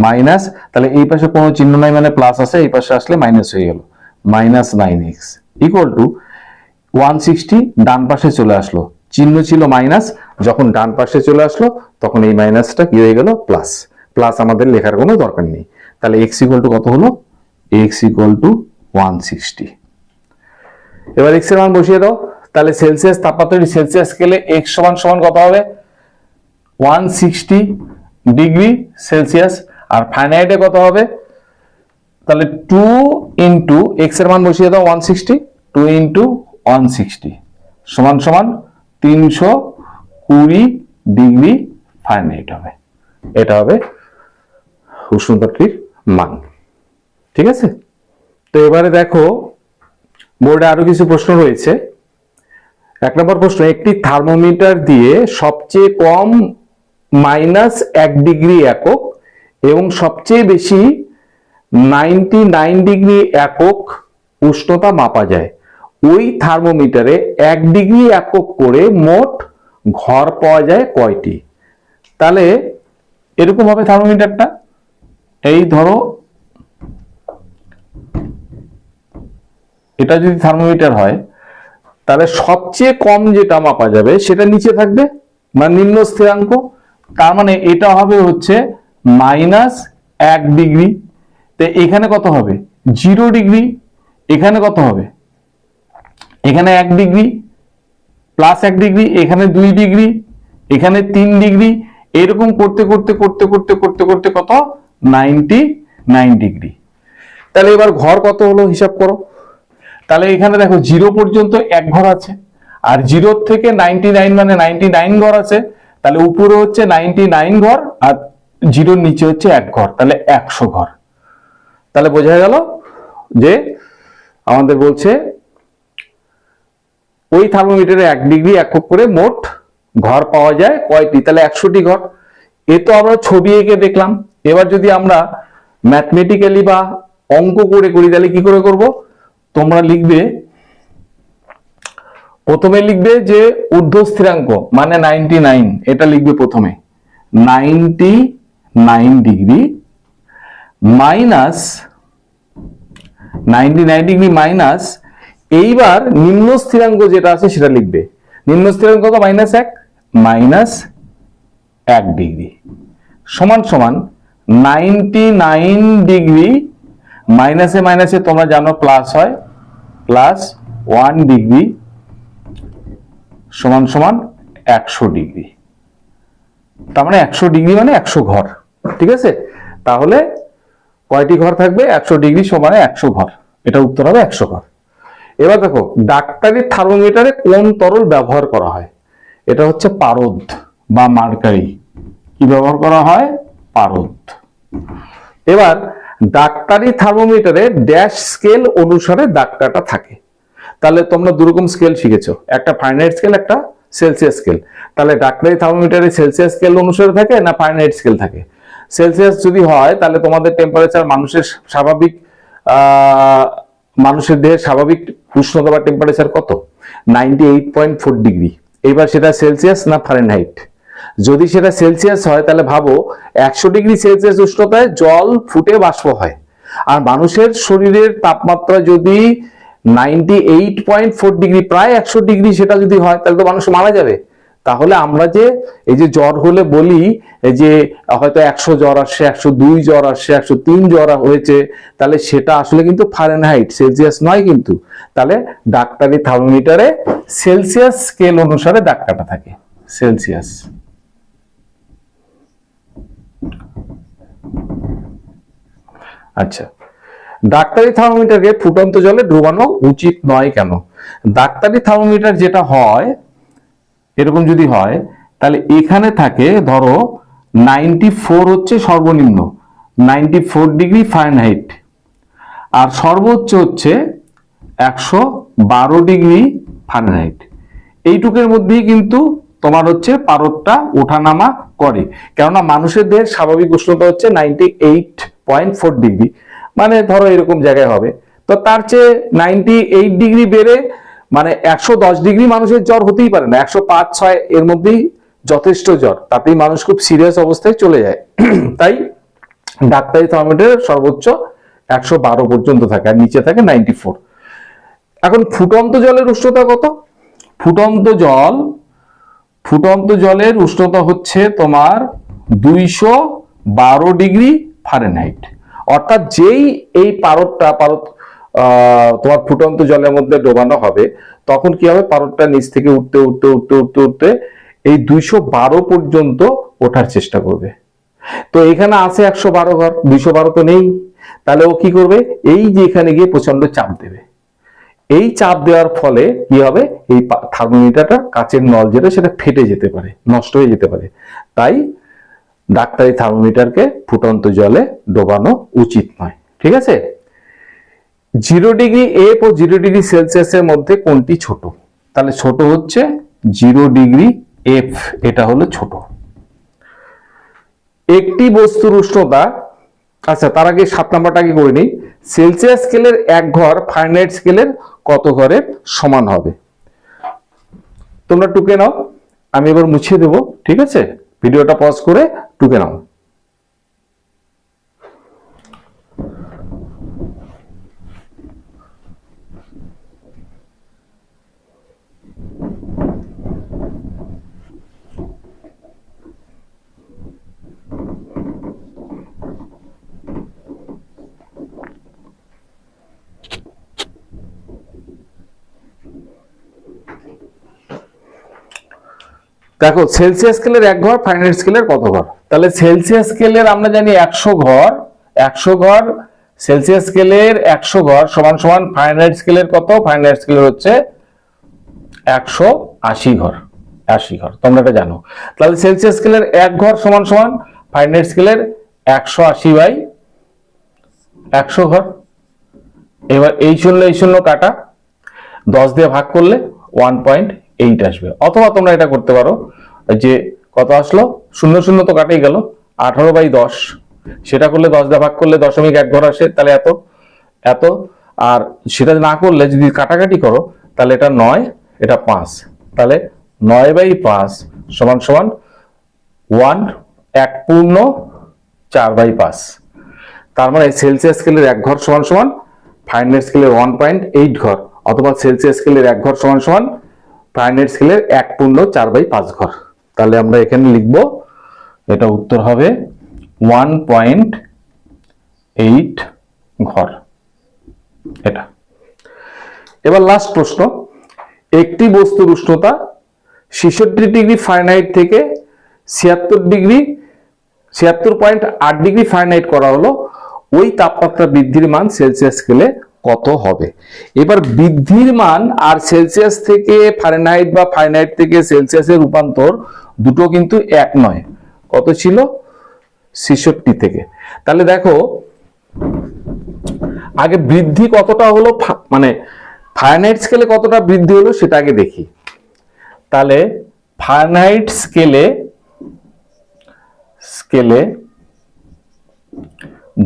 মাইনাস, তাহলে এই পাশে কোনো চিহ্ন নাই মানে প্লাস আছে, এই পাশে আসলে মাইনাস হয়ে গেল, মাইনাস 9x ইকুয়াল টু 160 ডান পাশে চলে আসলো, চিহ্ন ছিল মাইনাস, যখন ডান পাশে চলে আসলো তখন এই মাইনাসটা কি হয়ে গেল, প্লাস। প্লাস আমাদের লেখার কোনো দরকার নেই, তাহলে x ইকুয়াল টু কত হলো, x ইকুয়াল টু 160। এবার x এর মান বসিয়ে দাও, তাহলে সেলসিয়াস তাপমাত্রা সেলসিয়াস স্কেলে x সমান সমান কত হবে, 160 ডিগ্রি সেলসিয়াস, আর ফারেনহাইটে কত হবে, তাহলে 2 ইন্টু x এর মান বসিয়ে দাও 160, 2 ইন্টু 160 সমান সমান 320 ডিগ্রি ফারেনহাইট হবে, এটা হবে উষ্ণতাটির মান। ঠিক আছে, তো এবারে দেখো বোর্ডে আরো কিছু প্রশ্ন রয়েছে। 1 নম্বর প্রশ্ন, একটি থার্মোমিটার দিয়ে সবচেয়ে কম -1 ডিগ্রি একক এবং সবচেয়ে বেশি 99 ডিগ্রি একক উষ্ণতা মাপা যায়, ওই থার্মোমিটারে 1 ডিগ্রি একক করে মোট ঘর পাওয়া যায় কয়টি? তাহলে এরকম হবে থার্মোমিটারটা, এই ধরো এটা যদি থার্মোমিটার হয় তাহলে সবচেয়ে কম যেটা মাপা যাবে সেটা নিচে থাকবে, মানে নিম্ন স্থিরাঙ্ক, তার মানে এটা হবে হচ্ছে -1 ডিগ্রি, তো এখানে কত হবে 0 ডিগ্রি, এখানে কত হবে, এখানে 1 ডিগ্রি, প্লাস 1 ডিগ্রি, এখানে 2 ডিগ্রি, এখানে 3 ডিগ্রি, এরকম করতে করতে করতে করতে করতে করতে কত 99 ডিগ্রি। তাহলে এবার ঘর কত হলো হিসাব করো, তাহলে এখানে দেখো 0 পর্যন্ত 1 ঘর আছে, আর 0 থেকে 99 মানে 99 ঘর আছে, তাহলে উপরে হচ্ছে 99 ঘর আর 0 নিচে হচ্ছে 1 ঘর, তাহলে 100 ঘর। তাহলে বোঝা গেল যে আমাদের বলছে ওই থার্মোমিটারে 1 ডিগ্রি একক করে মোট ঘর পাওয়া যায় কয়টি, তাহলে 100টি ঘর। এ তো আমরা ছবি এঁকে দেখলাম, এবার যদি আমরা ম্যাথমেটিক্যালি বা অঙ্ক করে করি তাহলে কি করে করব, তোমরা লিখবে, প্রথমে লিখবে যে ঊর্ধ্ব স্থিরাঙ্ক মানে 99, এটা লিখবে প্রথমে 99 ডিগ্রি মাইনাস 99 ডিগ্রি মাইনাস, এইবার নিম্ন স্থিরাঙ্ক যেটা আছে সেটা লিখবে, নিম্ন স্থিরাঙ্ক কত, -1 ডিগ্রি সমান সমান 99 ডিগ্রি মাইনাসে মাইনাসে তোমরা জানো প্লাস হয়, প্লাস 1 ডিগ্রি সমান সমান 100 ডিগ্রি, তার মানে 100 ডিগ্রি মানে 100 ঘর। ঠিক আছে, তাহলে কয়টি ঘর থাকবে, 100 ডিগ্রি সমানে 100 ঘর, এটা উত্তর হবে 100 ঘর। এবার দেখো ডাক্তারি থার্মোমিটারে কোন তরল ব্যবহার করা হয়, এটা হচ্ছে পারদ বা মার্কারি। কি ব্যবহার করা হয়, পারদ। এবার ডাক্তারি থার্মোমিটারে ড্যাশ স্কেল অনুসারে দাগ কাটা থাকে, তাহলে তোমরা দুরকম স্কেল শিখেছো, একটা ফারেনহাইট স্কেল, একটা সেলসিয়াস স্কেল। তাহলে ডাক্তারি থার্মোমিটারে সেলসিয়াস স্কেল অনুসারে থাকে না ফারেনহাইট স্কেল থাকে? সেলসিয়াস যদি হয় তাহলে তোমাদের টেম্পারেচার মানুষের স্বাভাবিক মানুষের দেহের স্বাভাবিক উষ্ণতা বা টেম্পারেচার কত, 98.4 ডিগ্রি। এবার সেটা সেলসিয়াস না ফারেনহাইট? যদি সেটা সেলসিয়াস হয় তাহলে ভাবো 100 ডিগ্রি সেলসিয়াস উষ্ণতায় জল ফুটে বাষ্প হয়, আর মানুষের শরীরের তাপমাত্রা যদি 98.4 ডিগ্রি, প্রায় 100 ডিগ্রি সেটা যদি হয়, তাহলে তো মানুষ মারা যাবে। তাহলে আমরা যে এই যে জ্বর হলে বলি যে হয়তো 100 জ্বর আসছে, 102 জ্বর আসছে, 103 জ্বর হয়েছে, তাহলে সেটা আসলে কিন্তু ফারেনহাইট, সেলসিয়াস নয় কিন্তু। তাহলে ডাক্তারি থার্মোমিটারে সেলসিয়াস স্কেল অনুসারে দাগ কাটা থাকে, সেলসিয়াস। আচ্ছা, ডাক্তারি থার্মোমিটারকে ফুটন্ত জলে ডোবানো উচিত নয় কেন? ডাক্তারি থার্মোমিটার যেটা হয়, এরকম যদি হয়, তাহলে এখানে থাকে ধরো 94 হচ্ছে সর্বনিম্ন, 94 ডিগ্রি ফারেনহাইট, আর সর্বোচ্চ হচ্ছে 112 ডিগ্রি ফারেনহাইট। এইটুকের মধ্যেই কিন্তু তোমার হচ্ছে পারদটা ওঠানামা করে, কেননা মানুষের দেহের স্বাভাবিক উষ্ণতা হচ্ছে 98.4 ডিগ্রি, মানে ধরো এরকম জায়গায় হবে। তো তার চেয়ে 98 ডিগ্রি বেড়ে মানে 110 ডিগ্রি মানুষের জ্বর হতেই পারে না, 105-6 এর মধ্যেই যথেষ্ট জ্বর, তাতেই মানুষ খুব সিরিয়াস অবস্থায় চলে যায়। তাই ডাক্তারি থার্মোমিটারের সর্বোচ্চ 112 পর্যন্ত থাকে, আর নিচে থাকে 94। এখন ফুটন্ত জলের উষ্ণতা কত? ফুটন্ত জলের উষ্ণতা হচ্ছে তোমার 212 ডিগ্রি ফারেনহাইট। অর্থাৎ যেই এই পারদটা তোমার ফুটন্ত জলের মধ্যে ডোবানো হবে, তখন কি হবে, পারদটা নিচ থেকে উঠতে উঠতে উঠতে উঠতে উঠতে এই 212 পর্যন্ত ওঠার চেষ্টা করবে। তো এখানে আছে 112 ঘর, 212 তো নেই, তাহলে ও কি করবে, এই যে এখানে গিয়ে প্রচন্ড চাপ দেবে। এই চাপ দেওয়ার ফলে কি হবে, এই থার্মোমিটারটা কাচের নল যেটা সেটা ফেটে যেতে পারে, নষ্ট হয়ে যেতে পারে। তাই ডাক্তারি থার্মোমিটারকে ফুটন্ত জলে ডোবানো উচিত নয়, ঠিক আছে? 0 ডিগ্রি এফ ও 0 ডিগ্রি সেলসিয়াসের মধ্যে কোনটি ছোট? তাহলে ছোট হচ্ছে 0 ডিগ্রি এফ, এটা হলো ছোট। একটি বস্তুর উষ্ণতা, আচ্ছা তার আগে 7 নাম্বারটা কি করে নিই, সেলসিয়াস স্কেলের 1 ঘর ফারেনহাইট স্কেলের কত ঘরের সমান হবে? তোমরা টুকে নাও, আমি এবার মুছিয়ে দেব, ঠিক আছে? ভিডিওটা পজ করে টুকে নাও। দেখো সেলসিয়াস স্কেলের 1 ঘর ফারেনহাইট স্কেলের কত ঘর? তাহলে সেলসিয়াস স্কেলের আমরা জানি 100 ঘর, 100 ঘর সেলসিয়াস স্কেলের 100 ঘর সমান সমান ফারেনহাইট স্কেলের কত? ফারেনহাইট স্কেলের হচ্ছে 180 ঘর, 80 ঘর, তোমরা এটা জানো। তাহলে সেলসিয়াস স্কেলের 1 ঘর সমান সমান ফারেনহাইট স্কেলের 180 বাই 100 ঘর। এবার এই শূন্য কাটা 10 দিয়ে ভাগ করলে 1.8 আসবে। অথবা তোমরা এটা করতে পারো যে কত আসলো, 0 তো কাটেই গেল, 18 বাই 10, সেটা করলে 10 দিয়ে ভাগ করলে 0.1 ঘর আসে, তাহলে এত। আর সেটা না করলে যদি কাটাকাটি করো, তাহলে এটা 9, এটা 5, তাহলে 9 বাই 5 সমান সমান 1.4 বাই 5। তার মানে সেলসিয়াস স্কেলের 1 ঘর সমান সমান ফারেনহাইট স্কেলের 1.8 ঘর, অথবা সেলসিয়াস স্কেলের 1 ঘর সমান সমান ফারেনহাইট স্কেলের 1.4 বাই 5 ঘর। তাহলে আমরা এখানে লিখব, এটা উত্তর হবে 1.8 ঘর, এটা। এবার লাস্ট প্রশ্ন, একটি বস্তুর উষ্ণতা 66 ডিগ্রি ফারেনহাইট থেকে 76.8 ডিগ্রি ফারেনহাইট করা হলো, ওই তাপমাত্রা বৃদ্ধির মান সেলসিয়াস স্কেলে কত হবে? এবার বৃদ্ধির মান আর সেলসিয়াস থেকে ফারেনহাইট বা ফারেনহাইট থেকে সেলসিয়াসের রূপান্তর দুটো কিন্তু এক নয়। কত ছিল? 66 থেকে। তাহলে দেখো আগে বৃদ্ধি কতটা হলো, মানে ফারেনহাইট স্কেলে কতটা বৃদ্ধি হলো সেটা আগে দেখি। তাহলে ফারেনহাইট স্কেলে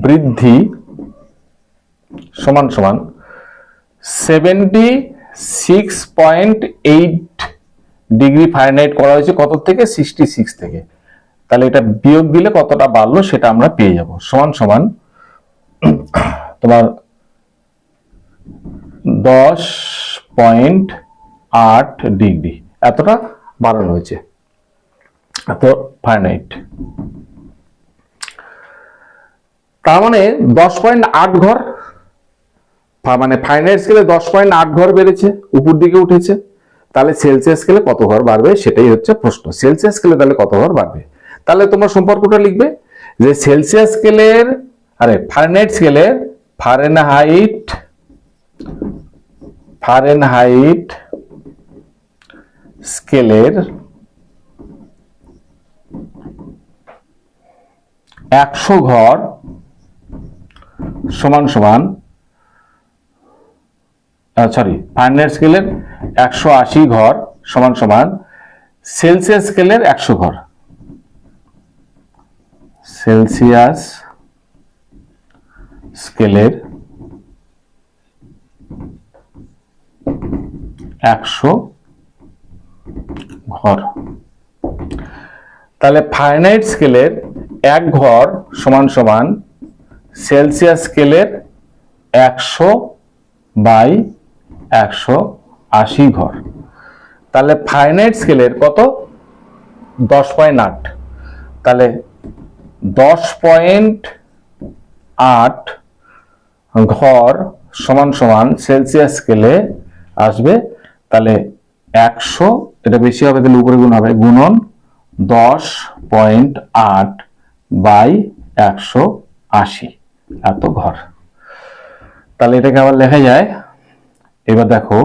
বৃদ্ধি সমান সমান 76.8 ডিগ্রি ফারেনহাইট করা হয়েছে কত থেকে? 66 থেকে। তাহলে এটা বিয়োগ দিলে কতটা বাড়লো সেটা আমরা পেয়ে যাব, সমান সমান তোমার 10.8 ডিগ্রি এতটা বাড়ানো হয়েছে, এত ফারেনহাইট। তার মানে 10.8 ঘর, মানে ফারেনহাইট স্কেলে 10.8 ঘর বেড়েছে, উপর দিকে উঠেছে। তাহলে সেলসিয়াস স্কেলে কত ঘর বাড়বে সেটাই হচ্ছে প্রশ্ন। সেলসিয়াস স্কেলে তাহলে কত ঘর বাড়বে? তাহলে তোমরা সম্পর্কটা লিখবে যে সেলসিয়াস স্কেলের ফারেনহাইট স্কেলের ফারেনহাইট স্কেলের 100 ঘর সমান সমান ফারেনহাইট স্কেলের 180 ঘর সমান সমান সেলসিয়াস স্কেলের 100 ঘর। সেলসিয়াস স্কেলের 100 ঘর। তাহলে ফারেনহাইট স্কেলের 1 ঘর সমান সমান সেলসিয়াস স্কেলের 100/180 ঘর। তাহলে ফারেনহাইট স্কেলের কত? 10.8। তাহলে 10.8 ঘর সমান সমান সেলসিয়াস স্কেলে আসবে। তাহলে 100, এটা বেশি হবে তাহলে উপরে গুণ হবে, গুণন 10.8/180 এত ঘর। তাহলে এটাকে আবার লেখা যায়, এবার দেখো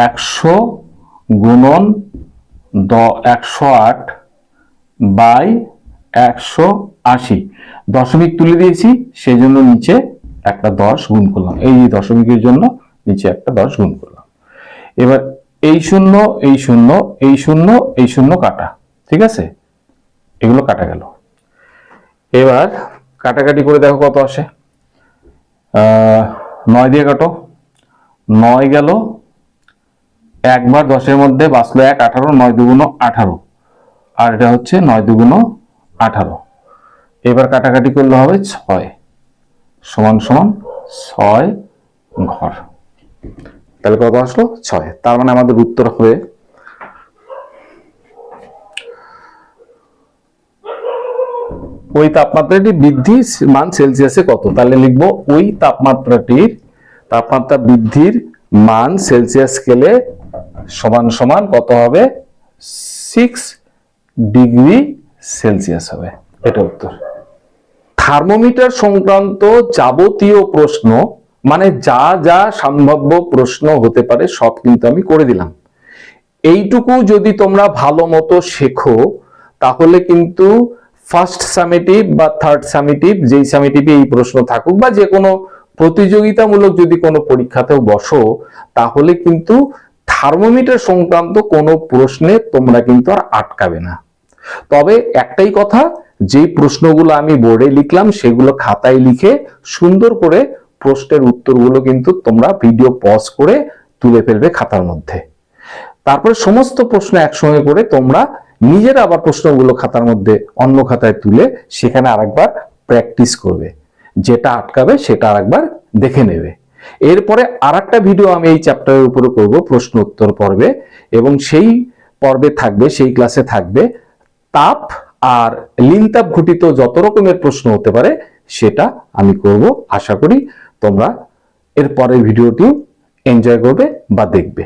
100 গুণন 108/180, দশমিক তুলে দিয়েছি সেই জন্য নিচে একটা 10 গুণ করলাম, এই দশমিকের জন্য নিচে একটা 10 গুণ করলাম। এবার এই শূন্য এই শূন্য এই শূন্য এই শূন্য কাটা, ঠিক আছে, এগুলো কাটা গেল। এবার কাটাকাটি করে দেখো কত আসে। 9 দিয়ে কাটো, 9 গেল, একবার 10-এর মধ্যে বাঁচলো 1, 18, 9 দুগুণ 18, আর এটা হচ্ছে 9 দুগুণ 18। এবার কাটাকাটি করলে হবে 6 সমান সমান 6 ঘর। তাহলে কত আসলো? 6। তার মানে আমাদের উত্তর হবে ওই তাপমাত্রাটি বৃদ্ধির মান সেলসিয়াসে কত। তাহলে লিখবো ওই তাপমাত্রা বৃদ্ধির মান সেলসিয়াস স্কেলে সমান সমান কত হবে? 6 ডিগ্রি সেলসিয়াস হবে। এটা উত্তর। থার্মোমিটার সংক্রান্ত যাবতীয় প্রশ্ন, মানে যা যা সম্ভাব্য প্রশ্ন হতে পারে সব কিন্তু আমি করে দিলাম। এইটুকু যদি তোমরা ভালো মতো শেখো তাহলে কিন্তু ফার্স্ট সামেটিভ বা থার্ড সামেটিভ, যেই সামেটিভে এই প্রশ্ন থাকুক বা যে কোনো প্রতিযোগিতামূলক যদি কোনো পরীক্ষাতেও বসো, তাহলে কিন্তু থার্মোমিটার সংক্রান্ত কোনো প্রশ্নে তোমরা কিন্তু আর আটকাবে না। তবে একটাই কথা, যে প্রশ্নগুলো আমি বোর্ডে লিখলাম সেগুলো খাতায় লিখে সুন্দর করে প্রশ্নের উত্তরগুলো কিন্তু তোমরা ভিডিও পজ করে তুলে ফেলবে খাতার মধ্যে। তারপরে সমস্ত প্রশ্ন একসঙ্গে করে তোমরা নিজের আবার প্রশ্নগুলো খাতার মধ্যে অন্য খাতায় তুলে সেখানে আরেকবার প্র্যাকটিস করবে, যেটা আটকাবে সেটা আরেকবার দেখে নেবে। এরপরে আরেকটা ভিডিও আমি এই চ্যাপ্টারের উপরে করব, প্রশ্ন উত্তর পর্বে, এবং সেই পর্বে থাকবে, সেই ক্লাসে থাকবে তাপ আর লিনতাপ ঘটিত যত রকমের প্রশ্ন হতে পারে সেটা আমি করব। আশা করি তোমরা এর পরের ভিডিওটি এনজয় করবে বা দেখবে।